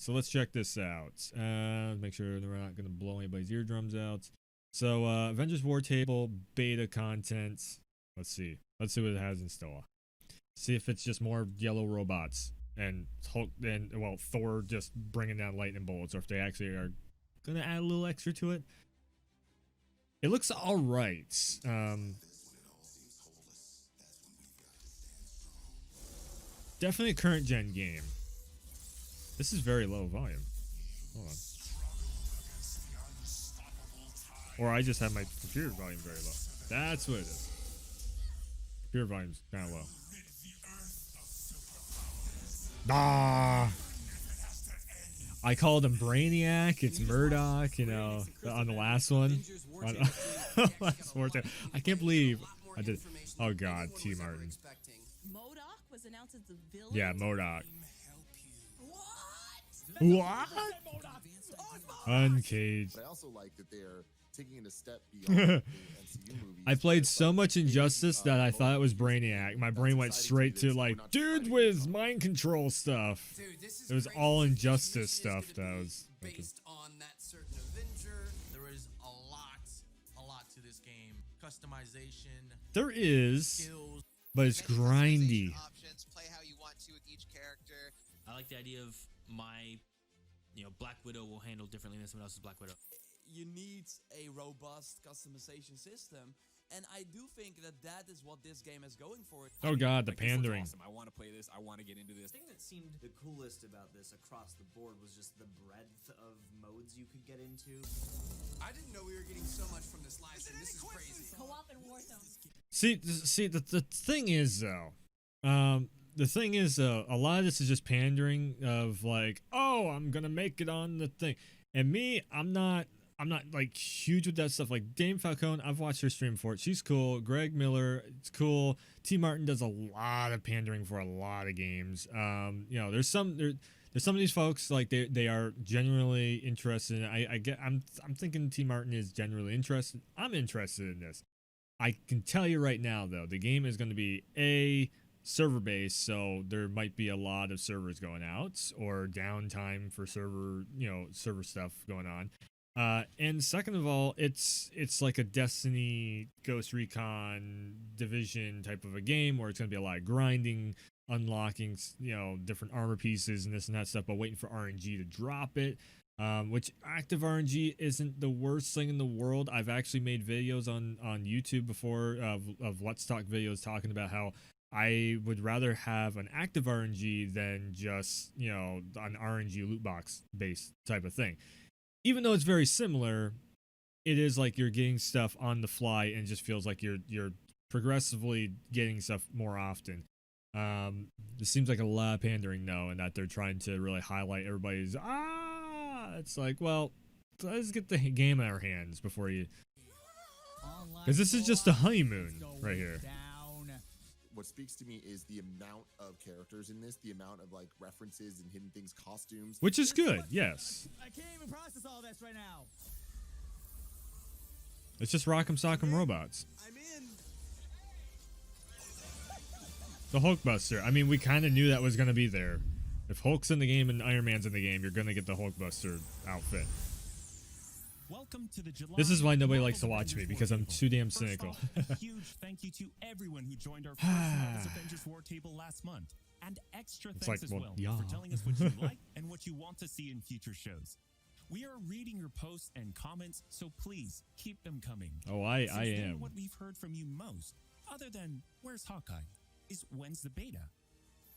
So let's check this out. Make sure that we're not going to blow anybody's eardrums out. So Avengers War Table beta content. Let's see what it has in store. See if it's just more yellow robots and Hulk and well Thor just bringing down lightning bolts, or if they actually are going to add a little extra to it. It looks all right. Definitely a current gen game. This is very low volume. Hold on. Or I just have my computer volume very low. That's what it is. Computer volume's kind of low. Ah! I called him Brainiac. It's Murdoch, you know, on the last one. I can't believe I did. Oh God, T. Martin. Yeah, MODOK. What? Uncaged. I also like that they're taking it a step beyond the MCU movies. I played so much Injustice that I thought it was Brainiac. My brain went straight to like, dude with mind control stuff. It was all Injustice stuff that was based on that certain Avenger. There is a lot to this game. Customization. There is, skills, but it's grindy. Options, play how you want to with each character. I like the idea of my, Black Widow will handle differently than someone else's Black Widow. You need a robust customization system, and I do think that is what this game is going for. Oh God, the pandering. Awesome. I want to play this. I want to get into this. The thing that seemed the coolest about this across the board was just the breadth of modes you could get into. I didn't know we were getting so much from this live stream. This is crazy. Co-op and Warzone. See, the thing is though, a lot of this is just pandering of like, oh, I'm gonna make it on the thing, and me, I'm not like huge with that stuff. Like Dame Falcone, I've watched her stream for it. She's cool. Greg Miller, it's cool. T. Martin does a lot of pandering for a lot of games. There's some of these folks like they are genuinely interested. I'm thinking T. Martin is genuinely interested. I'm interested in this. I can tell you right now though, the game is going to be server based, so there might be a lot of servers going out or downtime for server stuff going on. And second of all, it's like a Destiny, Ghost Recon, Division type of a game where it's going to be a lot of grinding, unlocking, different armor pieces and this and that stuff, but waiting for RNG to drop it. Which active RNG isn't the worst thing in the world. I've actually made videos on YouTube before of Let's Talk videos talking about how I would rather have an active RNG than just, an RNG loot box based type of thing. Even though it's very similar, it is like you're getting stuff on the fly and it just feels like you're progressively getting stuff more often. This seems like a lot of pandering though, and that they're trying to really highlight everybody's it's like, well, let's get the game in our hands before you, because this is just a honeymoon right here. What speaks to me is the amount of characters in this, the amount of like references and hidden things, costumes, Which is good, yes. I can't even process all this right now. It's just Rock'em Sock'em Robots. I'm in. The Hulkbuster. I mean, we kind of knew that was going to be there. If Hulk's in the game and Iron Man's in the game, you're going to get the Hulkbuster outfit. Welcome to the July. This is why nobody likes to watch me, because I'm too damn First cynical. off, a huge thank you to everyone who joined our first Avengers War Table last month. And extra It's thanks like, as well, well yeah. for telling us what you like and what you want to see in future shows. We are reading your posts and comments, so please keep them coming. Oh, I Since they are am. what we've heard from you most, other than where's Hawkeye, is when's the beta?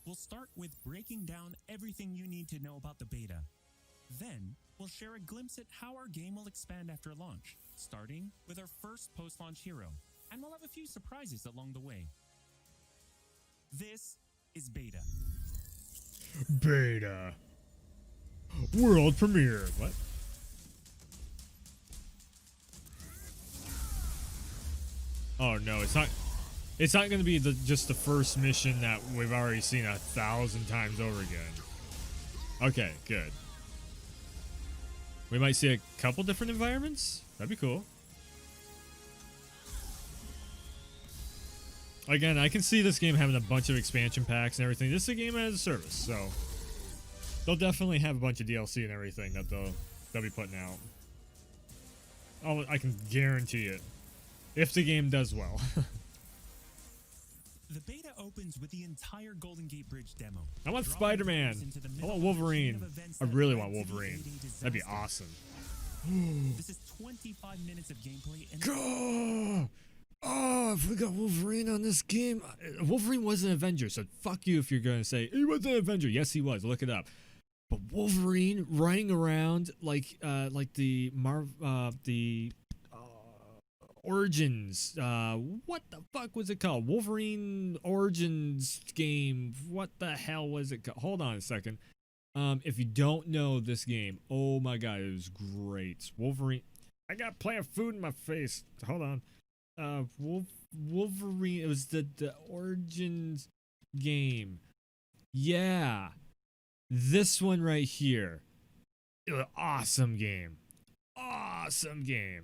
We'll start with breaking down everything you need to know about the beta. Then, we'll share a glimpse at how our game will expand after launch, starting with our first post-launch hero, and we'll have a few surprises along the way. This is Beta. Beta. World premiere. What? Oh no, it's not. It's not going to be just the first mission that we've already seen 1,000 times over again. Okay, good. We might see a couple different environments. That'd be cool. Again, I can see this game having a bunch of expansion packs and everything. This is a game as a service, so They'll definitely have a bunch of DLC and everything that they'll be putting out. Oh, I can guarantee it. If the game does well. The beta opens with the entire Golden Gate Bridge demo. I want Drawing Spider-Man. players into the I middle want of a chain Wolverine. of events I that really led want to the Wolverine. 8-day That'd be disaster. awesome. This is 25 minutes of gameplay and Oh, if we got Wolverine on this game. Wolverine was an Avenger, so fuck you if you're going to say he was an Avenger. Yes, he was. Look it up. But Wolverine running around like the Origins. What the fuck was it called? Wolverine Origins game. What the hell was it called? Hold on a second. If you don't know this game, oh my god, it was great. Wolverine. I got plant food in my face. Hold on. Wolverine. It was the Origins game. Yeah, this one right here. It was an awesome game. Awesome game.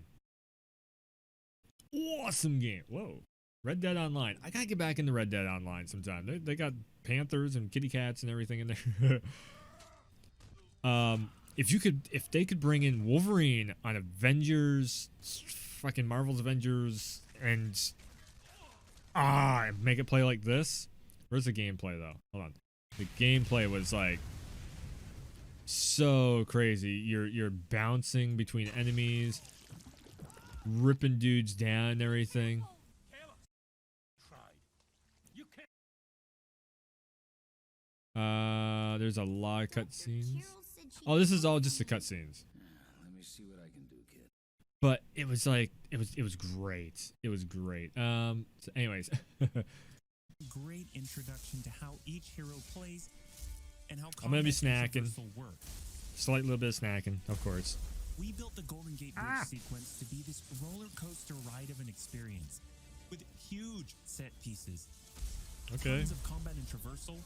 Awesome game. Whoa. Red Dead Online. I gotta get back into Red Dead Online sometime. They got panthers and kitty cats and everything in there. If they could bring in Wolverine on Avengers, fucking Marvel's Avengers, and make it play like this. Where's the gameplay though? Hold on. The gameplay was like so crazy. You're bouncing between enemies, ripping dudes down and everything. There's a lot of cutscenes. Oh, this is all just the cutscenes. Let me see what I can do, kid. But it was like it was great. It was great. So anyways. great introduction to how each hero plays and how I'm gonna be combat and snacking. traversal work. Slight little bit of snacking, of course. We built the Golden Gate Bridge sequence to be this roller coaster ride of an experience with huge set pieces, Okay. tons of combat and traversal,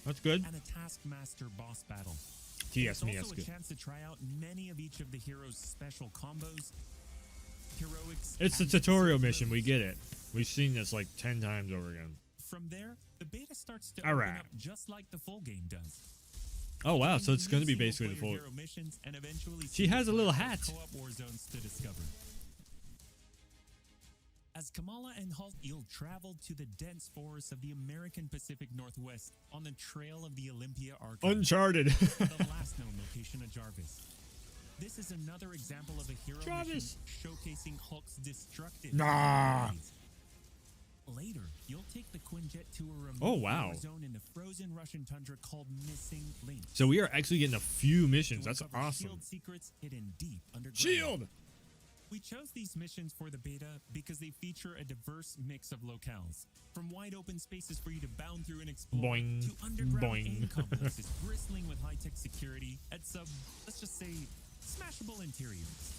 That's good. and a Taskmaster boss battle. TS me, There's that's also a good. chance to try out many of each of the heroes' special combos, heroics. It's a and tutorial specific mission. We moves. get it. We've seen this like 10 times over again. From there, the beta starts to All open right. up just like the full game does. Oh wow, so it's going to be New basically the single-player full. hero missions and eventually She has a little single-player hat. Co-op war zones to discover. As Kamala and Hulk, you'll travel to the dense forests of the American Pacific Northwest on the trail of the Olympia Archive, Uncharted. the last known location of Jarvis. This is another example of a hero mission Jarvis. showcasing Hulk's destructive Nah. abilities. Later, you'll take the Quinjet to a remote Oh, wow. war zone in the frozen Russian tundra called Missing Link. So we are actually getting a few missions. to That's uncover awesome. Shield secrets hidden deep underground. Shield. We chose these missions for the beta because they feature a diverse mix of locales, from wide open spaces for you to bound through and explore, Boing. to underground Boing. aim complexes bristling with high-tech security at some, let's just say, smashable interiors.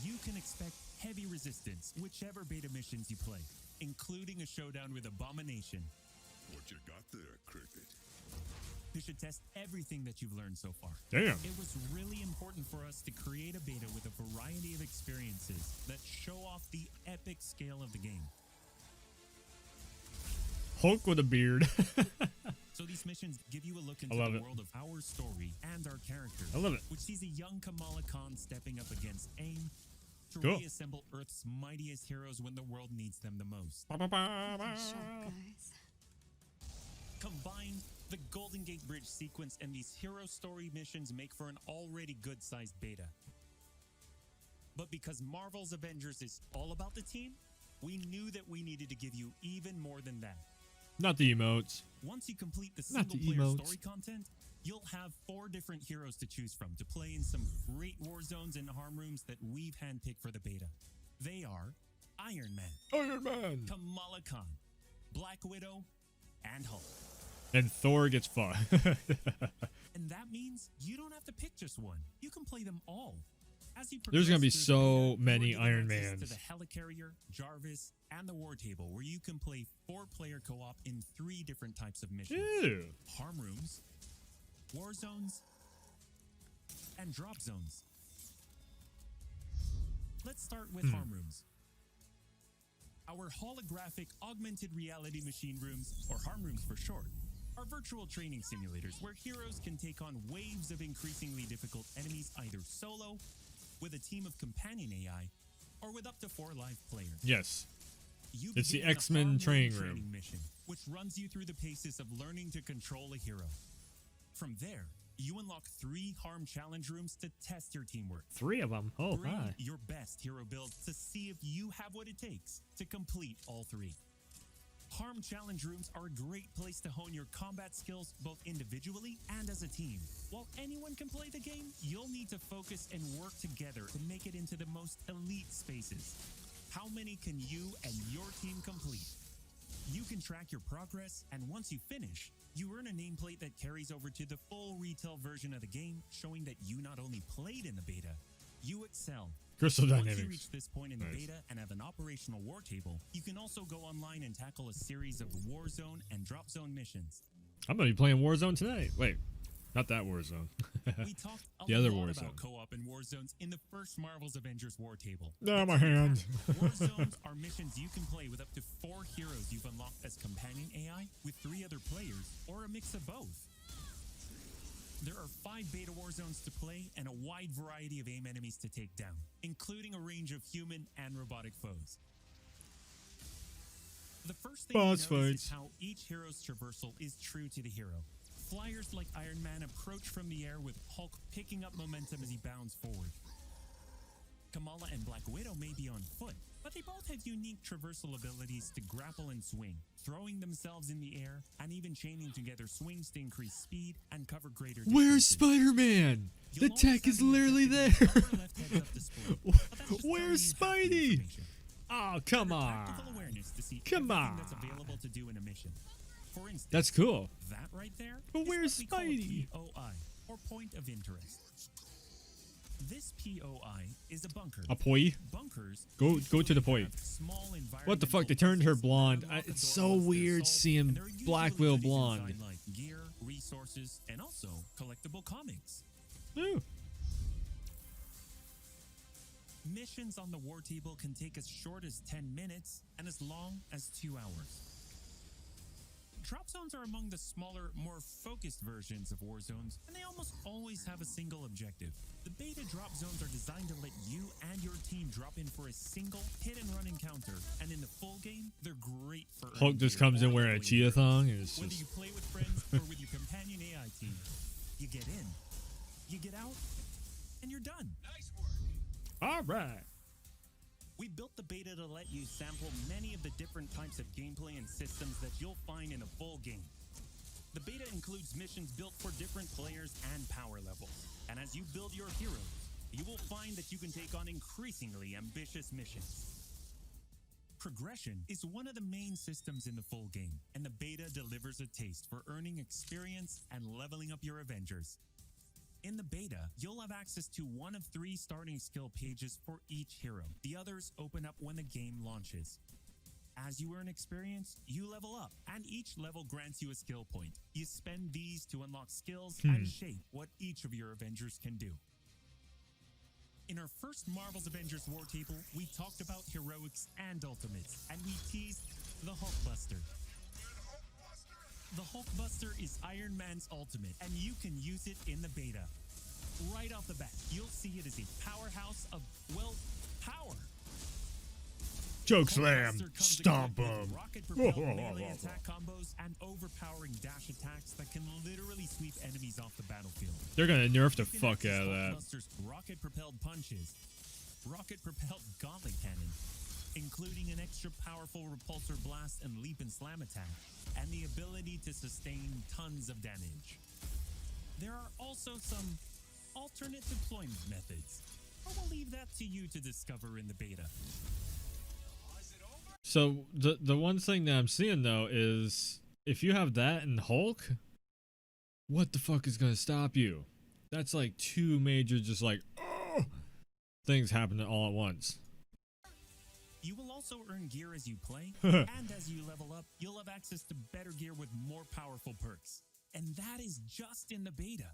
You can expect heavy resistance whichever beta missions you play, including a showdown with Abomination. What you got there, Cricket? You should test everything that you've learned so far. Damn. It was really important for us to create a beta with a variety of experiences that show off the epic scale of the game. Hulk with a beard. So these missions give you a look I into love the it. world of our story and our characters. I love it. Which sees a young Kamala Khan stepping up against AIM to Cool. reassemble Earth's mightiest heroes when the world needs them the most. Combined, the Golden Gate Bridge sequence and these hero story missions make for an already good-sized beta. But because Marvel's Avengers is all about the team, we knew that we needed to give you even more than that. Not the emotes. Once you complete the Not the single-player emotes. story content, you'll have 4 different heroes to choose from to play in some great war zones and harm rooms that we've handpicked for the beta. They are Iron Man, Iron Man. Kamala Khan, Black Widow, and Hulk. And Thor gets fucked. And that means you don't have to pick just one. You can play them all. As you There's gonna be progress through the so beta, many you're Iron given access Mans. to the Helicarrier, Jarvis, and the War Table, where you can play 4-player co-op in 3 different types of missions. Ew. Harm rooms, war zones, and drop zones. Let's start with harm rooms. Our holographic augmented reality machine rooms, or harm rooms for short, are virtual training simulators where heroes can take on waves of increasingly difficult enemies either solo, with a team of companion AI, or with up to 4 live players. Yes. You It's the begin in a X-Men harm training learning room. mission, which runs you through the paces of learning to control a hero. From there, you unlock 3 harm challenge rooms to test your teamwork. 3 of them. Oh, Bring hi. your best hero build to see if you have what it takes to complete all 3. Harm challenge rooms are a great place to hone your combat skills both individually and as a team. While anyone can play the game, you'll need to focus and work together to make it into the most elite spaces. How many can you and your team complete? You can track your progress, and once you finish, you earn a nameplate that carries over to the full retail version of the game, showing that you not only played in the beta, you excelled. Crystal Once Dynamics. you reach this point in the Nice. beta and have an operational war table, you can also go online and tackle a series of Warzone and Drop Zone missions. I'm gonna be playing Warzone tonight. Wait, not that Warzone. We talked a The other lot Warzone. about co-op and Warzones in the first Marvel's Avengers war table. No, my hand. Warzones are missions you can play with up to 4 heroes you've unlocked as companion AI, with 3 other players, or a mix of both. There are 5 beta Warzones to play and a wide variety of aim enemies to take down, including a range of human and robotic foes. The first thing Boss you notice fights. is how each hero's traversal is true to the hero. Flyers like Iron Man approach from the air with Hulk picking up momentum as he bounds forward. Kamala and Black Widow may be on foot, but they both have unique traversal abilities to grapple and swing, throwing themselves in the air and even chaining together swings to increase speed and cover greater Where's distances. Spider-Man? The You'll always tech have is the literally there. upper left heads-up display, but that's just Where's telling you half the Spidey? information. Oh, come Your on. tactical awareness to see Come everything that's on. available to do in a mission. For instance, That's cool. that right there But is where's what we Spidey? call a POI, or point of interest. This POI is a bunker. A poi? Bunkers Go to the usually point. have small What the fuck? They environmental turned her places that blonde. unlock a It's door so once they're weird solved, seeing and they're usually Black Widow goodies blonde. inside, like gear, resources, and also collectible comics. Ooh. Missions on the war table can take as short as 10 minutes and as long as 2 hours. Drop zones are among the smaller, more focused versions of war zones, and they almost always have a single objective. The beta drop zones are designed to let you and your team drop in for a single hit-and-run encounter, and in the full game, they're great for Hulk earning just gear comes in or wearing a leveling cheetah your thong. And it's Whether just you play with friends or with your companion AI team, you get in, you get out, and you're done. all right. We built the beta to let you sample many of the different types of gameplay and systems that you'll find in a full game. The beta includes missions built for different players and power levels. And as you build your heroes, you will find that you can take on increasingly ambitious missions. Progression is one of the main systems in the full game, and the beta delivers a taste for earning experience and leveling up your Avengers. In the beta, you'll have access to one of 3 starting skill pages for each hero. The others open up when the game launches. As you earn experience, you level up, and each level grants you a skill point. You spend these to unlock skills and shape what each of your Avengers can do. In our first Marvel's Avengers War Table, we talked about heroics and ultimates, and we teased the Hulkbuster. The Hulkbuster is Iron Man's ultimate, and you can use it in the beta. Right off the bat, you'll see it as a powerhouse of, well, power. Joke slam. Hulkbuster comes Stomp equipped with him. rocket-propelled melee attack combos and overpowering dash attacks that can literally sweep enemies off the battlefield. They're gonna nerf the You can fuck access out of that. Hulkbuster's rocket-propelled punches, rocket-propelled gauntlet cannon, including an extra powerful repulsor blast and leap and slam attack, and the ability to sustain tons of damage. There are also some alternate deployment methods, but we'll leave that to you to discover in the beta. So the one thing that I'm seeing though is if you have that in Hulk, what the fuck is gonna stop you? That's like 2 major just like things happening all at once. You will also earn gear as you play, and as you level up, you'll have access to better gear with more powerful perks. And that is just in the beta.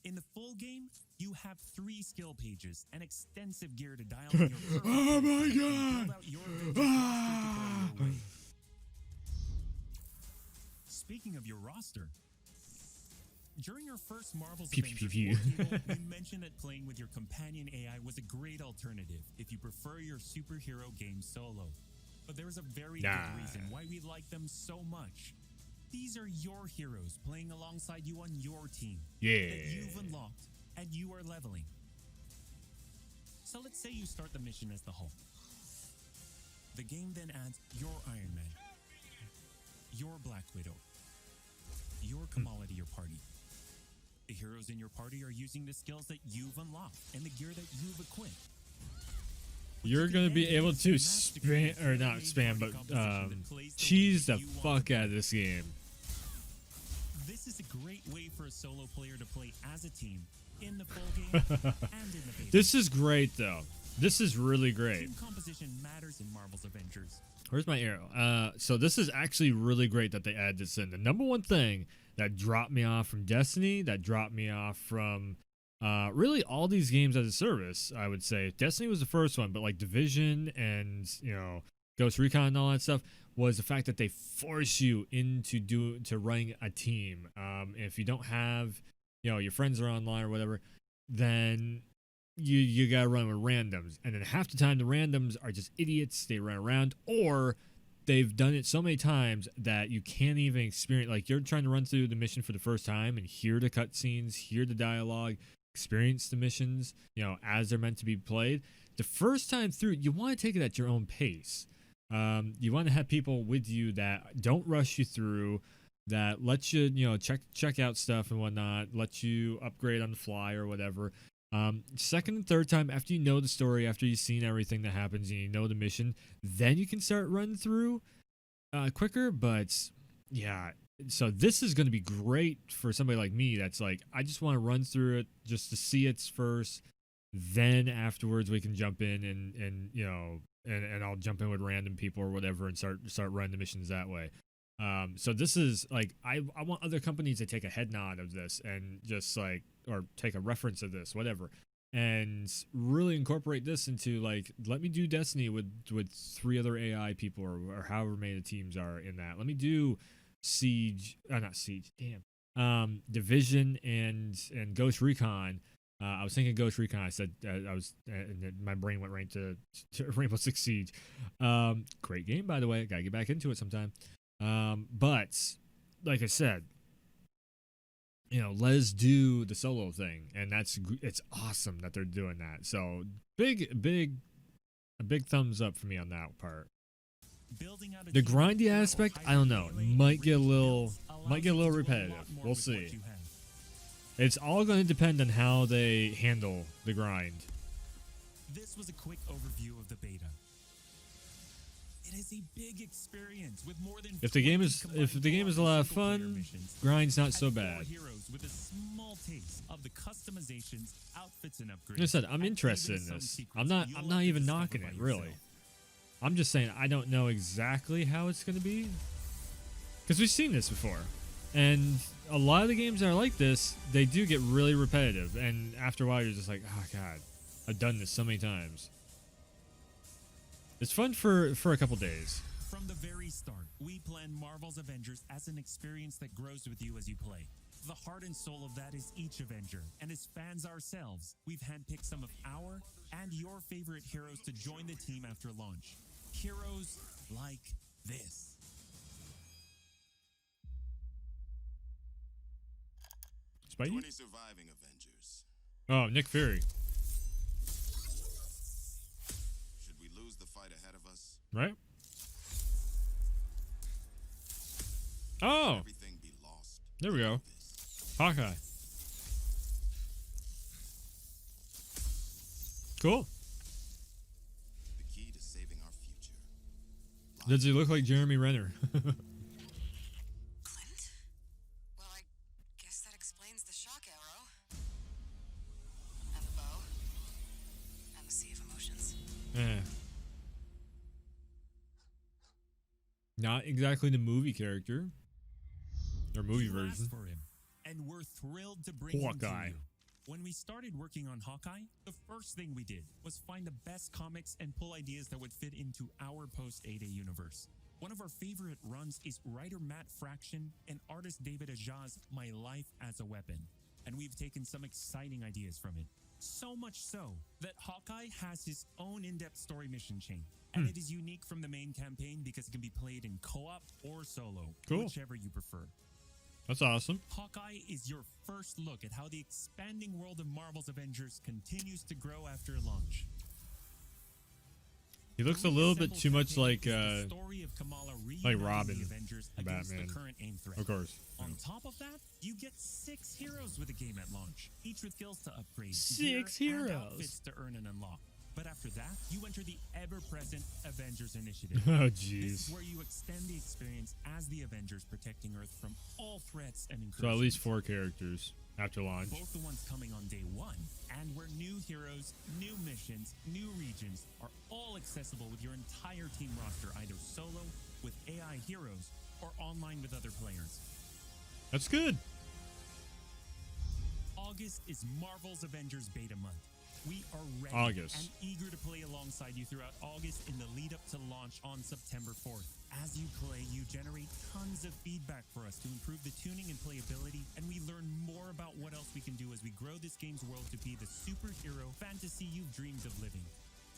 In the full game, you have 3 skill pages and extensive gear to dial in your current Oh my and build god! out your Avengers roster to go your way. speaking of your roster, during our first Marvel's Pew, pew, Avengers pew, pew. War table, you mentioned that playing with your companion AI was a great alternative if you prefer your superhero game solo. But there is a very good reason why we like them so much. These are your heroes playing alongside you on your team that you've unlocked and you are leveling. So let's say you start the mission as the Hulk. The game then adds your Iron Man, your Black Widow, your Kamala to your party. The heroes in your party are using the skills that you've unlocked and the gear that you've equipped. You're gonna be able to spam, or not spam, but cheese the fuck out of this game. This is a great way for a solo player to play as a team in the full game and in the beta. This is great though. This is really great. Team composition matters in Marvel's Avengers. Where's my arrow? So this is actually really great that they add this in. The number one thing that dropped me off from Destiny, that dropped me off from really all these games as a service, I would say. Destiny was the first one, but like Division and, you know, Ghost Recon and all that stuff was the fact that they force you into running a team. If you don't have, you know, your friends are online or whatever, then you gotta run with randoms. And then half the time the randoms are just idiots. They run around, or they've done it so many times that you can't even experience, like you're trying to run through the mission for the first time and hear the cutscenes, hear the dialogue, experience the missions, you know, as they're meant to be played. The first time through, you want to take it at your own pace. You want to have people with you that don't rush you through, that let you, you know, check out stuff and whatnot, let you upgrade on the fly or whatever. Second and third time, after you know the story, after you've seen everything that happens and you know the mission, then you can start running through quicker. But yeah, so this is going to be great for somebody like me that's like, I just want to run through it just to see it first. Then afterwards we can jump in and you know, and I'll jump in with random people or whatever and start running the missions that way. So this is like, I want other companies to take a head nod of this and just like, or take a reference of this, whatever, and really incorporate this into like, let me do Destiny with 3 other AI people or however many the teams are in that. Let me do Siege, not Siege, damn, Division and Ghost Recon. I was thinking Ghost Recon. I said and then my brain went right to Rainbow Six Siege. Great game, by the way. Gotta get back into it sometime. But like I said, you know, let's do the solo thing, and it's awesome that they're doing that. So a big thumbs up for me on that part. The grindy aspect, I don't know, might get a little repetitive. We'll see. It's all going to depend on how they handle the grind. This was a quick overview of the beta. It is a big experience with more than if the game is a lot of fun, grind's not so bad. Heroes with a small taste of the customizations, outfits, and upgrades. Like I said, I'm interested in this. I'm not even knocking it, really. I'm just saying I don't know exactly how it's going to be, because we've seen this before, and a lot of the games that are like this, they do get really repetitive, and after a while you're just like, oh god, I've done this so many times. It's fun for a couple days. From the very start, we planned Marvel's Avengers as an experience that grows with you as you play. The heart and soul of that is each Avenger, and as fans ourselves, we've handpicked some of our and your favorite heroes to join the team after launch. Heroes like this. Spidey? 20 surviving Avengers. Oh, Nick Fury. Should we lose the fight ahead of us? Right? Oh! Everything be lost. There we go. Hawkeye. Cool. The key to saving our future. Does he look like Jeremy Renner? Clint? Well, I guess that explains the shock arrow. And the bow. And the sea of emotions. Eh. Not exactly the movie character. Or movie You asked version. for him, and we're thrilled to bring him to Hawkeye. you. When we started working on Hawkeye, the first thing we did was find the best comics and pull ideas that would fit into our post-A-Day universe. One of our favorite runs is writer Matt Fraction and artist David Aja's My Life as a Weapon, and we've taken some exciting ideas from it. So much so that HAWKEYE has his own in-depth story mission chain, and it is unique from the main campaign because it can be played in co-op or solo, whichever you prefer. That's awesome. HAWKEYE is your first look at how the expanding world of Marvel's Avengers continues to grow after launch. He looks a little bit too much like Robin, the Avengers Batman. The current AIM threat. Of course. On top of that, you get 6 heroes with the game at launch, each with skills to upgrade, 6 gear, and heroes outfits to earn and unlock. But after that, you enter the ever-present Avengers Initiative. Oh, This jeez. is where you extend the experience as the Avengers, protecting Earth from all threats and incursions. So at least 4 characters after launch. Both the ones coming on day 1, and where new heroes, new missions, new regions are all accessible with your entire team roster, either solo, with AI heroes, or online with other players. That's good. August is Marvel's Avengers Beta Month. We are ready August. and eager to play alongside you throughout August in the lead up to launch on September 4th. As you play, you generate tons of feedback for us to improve the tuning and playability, and we learn more about what else we can do as we grow this game's world to be the superhero fantasy you've dreamed of living.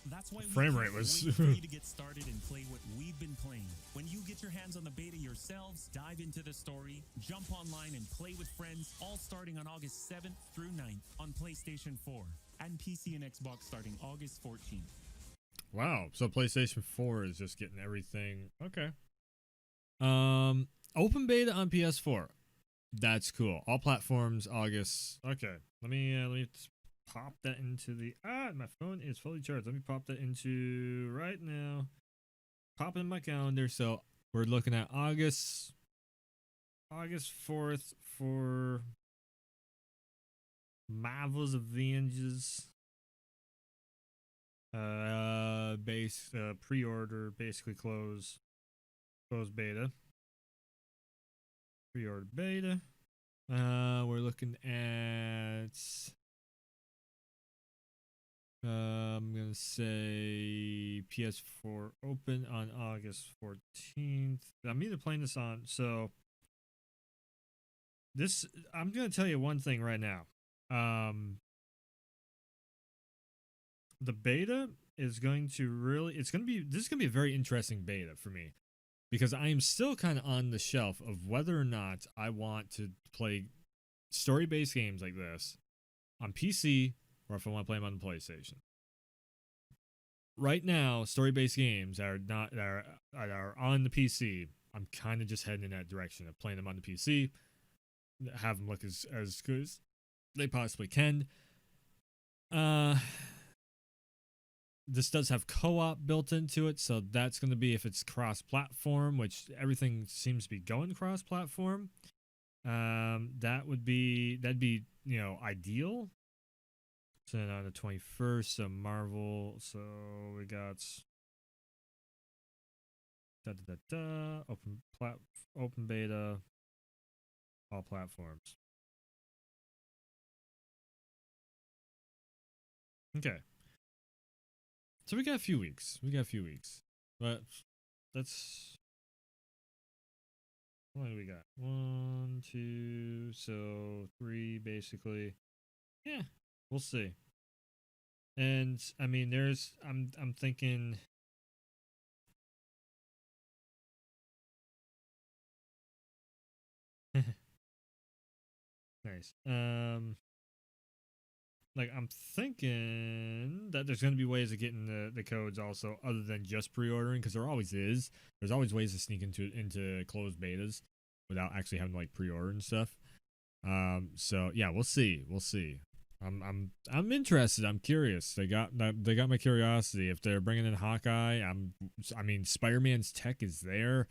That's why Frame rate was wait for you to get started and play what we've been playing. When you get your hands on the beta yourselves, dive into the story, jump online and play with friends, all starting on August 7th through 9th on PlayStation 4 and PC and Xbox starting August 14th. Wow. So PlayStation 4 is just getting everything. Okay. Open beta on PS4. That's cool. All platforms August. Okay. Let me pop that into the my phone is fully charged. Let me pop that into right now. Pop it in my calendar. So we're looking at August 4th for Marvel's Avengers. Pre-order, basically close beta. Pre-order beta. We're looking at I'm gonna say PS4 open on August 14th. I'm either playing this on I'm gonna tell you one thing right now. The beta is going to this is gonna be a very interesting beta for me, because I am still kind of on the shelf of whether or not I want to play story-based games like this on PC or if I want to play them on the PlayStation. Right now, story-based games are on the PC. I'm kind of just heading in that direction of playing them on the PC, have them look as good as they possibly can. This does have co-op built into it, so that's going to be if it's cross-platform, which everything seems to be going cross-platform. That'd be ideal. So then on the 21st, so Marvel. So we got open beta, all platforms. Okay. So we got a few weeks. But that's what do we got? 1, 2, so 3 basically. Yeah, we'll see. And I mean, I'm thinking nice. Like I'm thinking that there's going to be ways of getting the codes also, other than just pre-ordering, because there always is. There's always ways to sneak into closed betas without actually having to like pre-order and stuff. So yeah, we'll see. I'm interested. I'm curious. They got my curiosity. If they're bringing in HAWKEYE, I mean, Spider-Man's tech is there.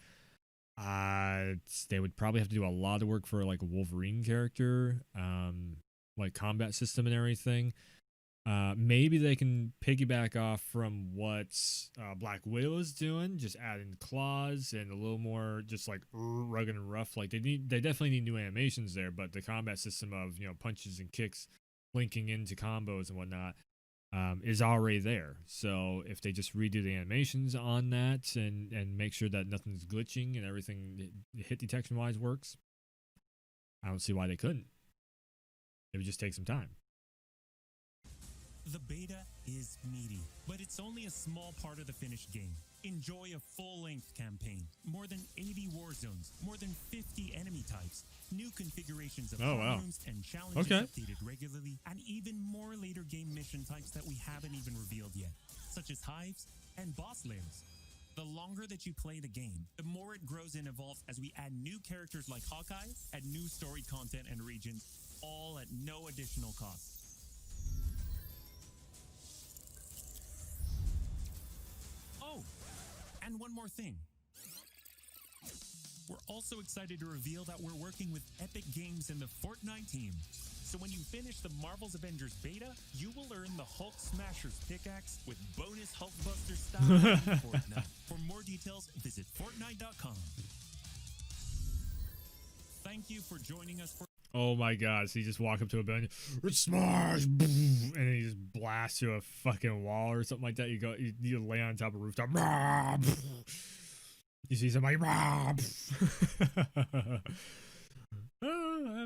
They would probably have to do a lot of work for like a Wolverine character. Like combat system and everything. Maybe they can piggyback off from what Black Widow is doing, just adding claws and a little more just like rugged and rough. Like they definitely need new animations there, but the combat system of punches and kicks linking into combos and whatnot, is already there. So if they just redo the animations on that and make sure that nothing's glitching and everything hit detection wise works, I don't see why they couldn't. It would just take some time. The beta is meaty, but it's only a small part of the finished game. Enjoy a full-length campaign, more than 80 war zones, more than 50 enemy types, new configurations of rooms and challenges updated regularly, and even more later game mission types that we haven't even revealed yet, such as hives and boss layers. The longer that you play the game, the more it grows and evolves as we add new characters like Hawkeye, add new story content and regions, all at no additional cost. Oh, and one more thing. We're also excited to reveal that we're working with Epic Games and the Fortnite team. So when you finish the Marvel's Avengers beta, you will earn the Hulk Smasher's pickaxe with bonus Hulkbuster style in Fortnite. For more details, visit Fortnite.com. Thank you for joining us for... Oh my god, so you just walk up to a building, smash, and then you just blast through a fucking wall or something like that. You lay on top of a rooftop. You see somebody.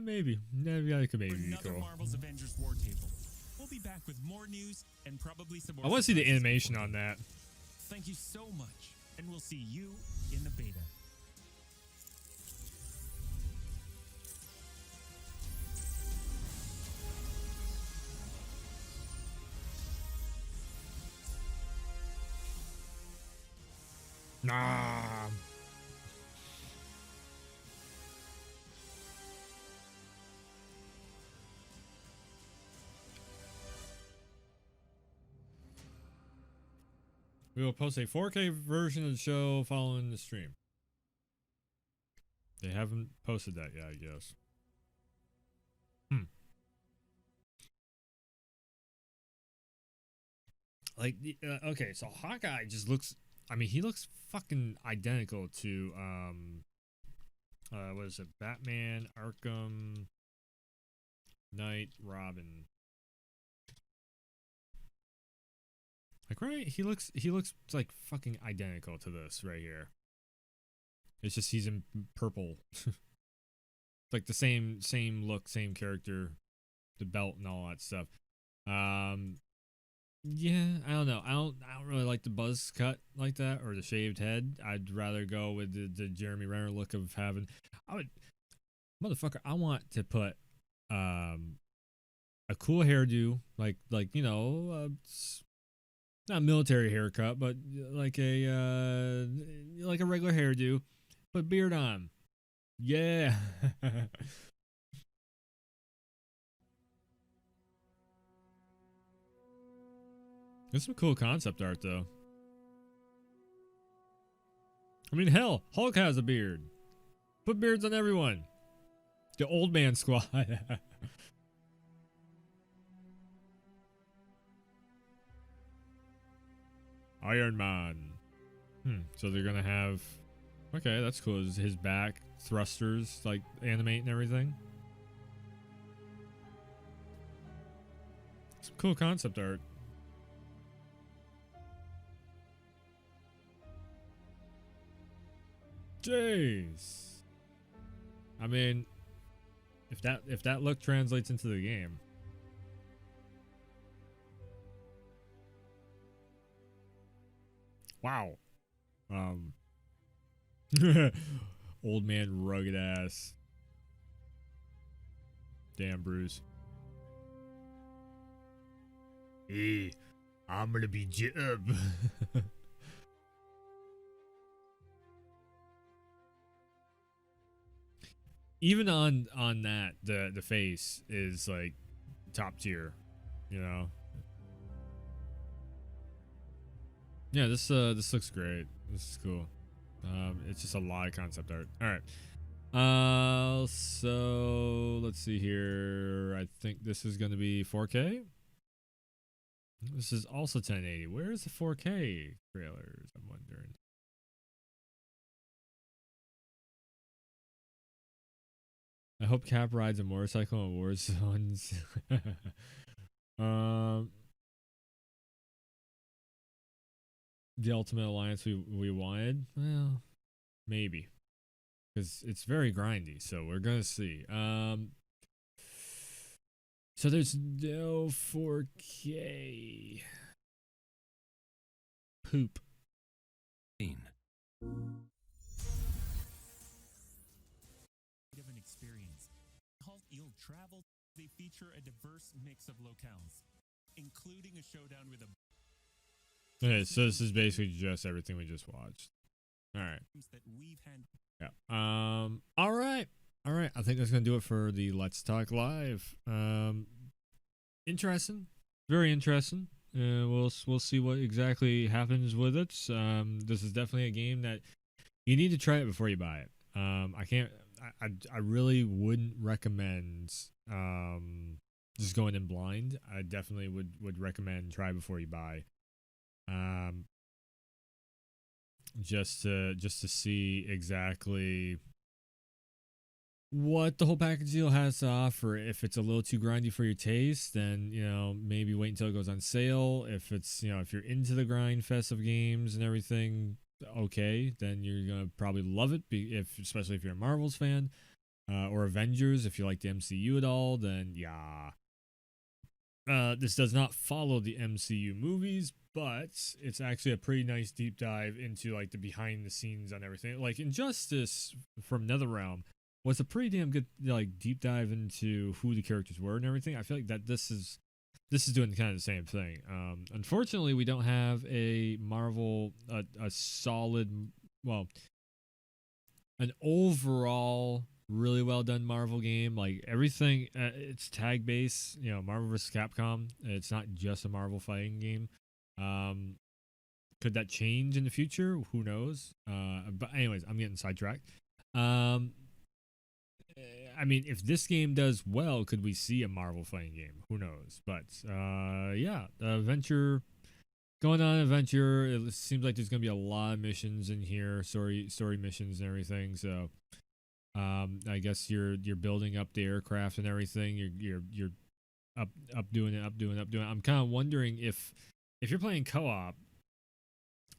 Maybe that could maybe be cool. Marvel's Avengers War Table. We'll be back with more news and probably some more. I want to see the animation on that. Thank you so much, and we'll see you in the beta. Nah. We will post a 4K version of the show following the stream. They haven't posted that yet, I guess. Like, okay, so Hawkeye just looks... I mean, he looks fucking identical to, what is it? Batman, Arkham, Knight, Robin. Like, right? He looks like fucking identical to this right here. It's just he's in purple. Like the same look, same character, the belt and all that stuff. Yeah, I don't know. I don't really like the buzz cut like that or the shaved head. I'd rather go with the Jeremy Renner look of having. I want to put a cool hairdo, like you know, not military haircut, but like a regular hairdo, put beard on. Yeah. There's some cool concept art, though. I mean, hell, Hulk has a beard. Put beards on everyone. The old man squad. Iron Man. So they're gonna have... Okay, that's cool. His back thrusters, like, animate and everything. Some cool concept art. Jeez. I mean, if that look translates into the game. Wow. Old man rugged ass. Damn, Bruce. Hey, I'm gonna be Jib. Even on that, the face is like top tier, you know. Yeah, this looks great. This is cool. It's just a lot of concept art. All right. So let's see here. I think this is going to be 4K. This is also 1080. Where's the 4K trailers? I'm wondering. I hope Cap rides a motorcycle in war zones. the Ultimate Alliance we wanted? Well, maybe, because it's very grindy. So we're gonna see. So there's no 4K. Poop. Of an experience. You'll travel. They feature a diverse mix of locales, including a showdown with a. Okay, so this is basically just everything we just watched. All right. That we've had. Yeah. All right. I think that's gonna do it for the Let's Talk Live. Interesting. Very interesting. We'll see what exactly happens with it. This is definitely a game that you need to try it before you buy it. I really wouldn't recommend just going in blind. I definitely would recommend try before you buy. Just to see exactly what the whole package deal has to offer. If it's a little too grindy for your taste, then maybe wait until it goes on sale. If it's if you're into the grind fest of games and everything, okay, then you're gonna probably love it. Especially if you're a Marvel's fan, or Avengers. If you like the MCU at all, then yeah. This does not follow the MCU movies, but it's actually a pretty nice deep dive into like the behind the scenes on everything. Like Injustice from NetherRealm was a pretty damn good like deep dive into who the characters were and everything. I feel like that this is doing kind of the same thing. Unfortunately, we don't have a Marvel a solid, well, an overall really well done Marvel game. Like everything, it's tag based. Marvel vs. Capcom. It's not just a Marvel fighting game. Could that change in the future? Who knows? But anyways, I'm getting sidetracked. I mean, if this game does well, could we see a Marvel fighting game? Who knows? But yeah, the adventure going on adventure. It seems like there's gonna be a lot of missions in here, story missions and everything. So I guess you're building up the aircraft and everything. You're up doing it. I'm kind of wondering if you're playing co-op.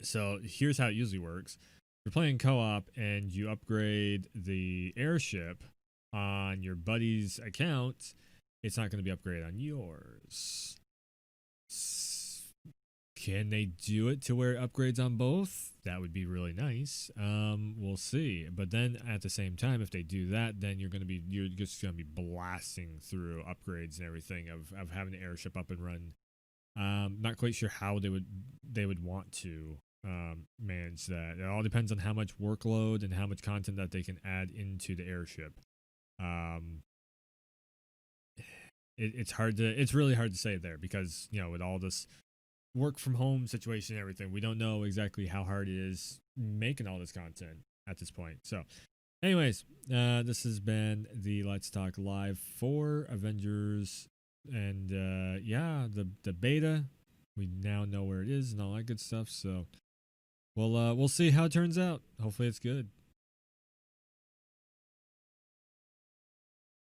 So here's how it usually works. You're playing co-op and you upgrade the airship on your buddy's account. It's not going to be upgraded on yours. Can they do it to where it upgrades on both? That would be really nice. We'll see. But then at the same time, if they do that, then you're just gonna be blasting through upgrades and everything of having the airship up and run. Not quite sure how they would want to manage that. It all depends on how much workload and how much content that they can add into the airship. It's really hard to say there because with all this work from home situation and everything, we don't know exactly how hard it is making all this content at this point. So anyways, this has been the Let's Talk Live for Avengers, and yeah, the beta, we now know where it is and all that good stuff. So we'll see how it turns out. Hopefully it's good.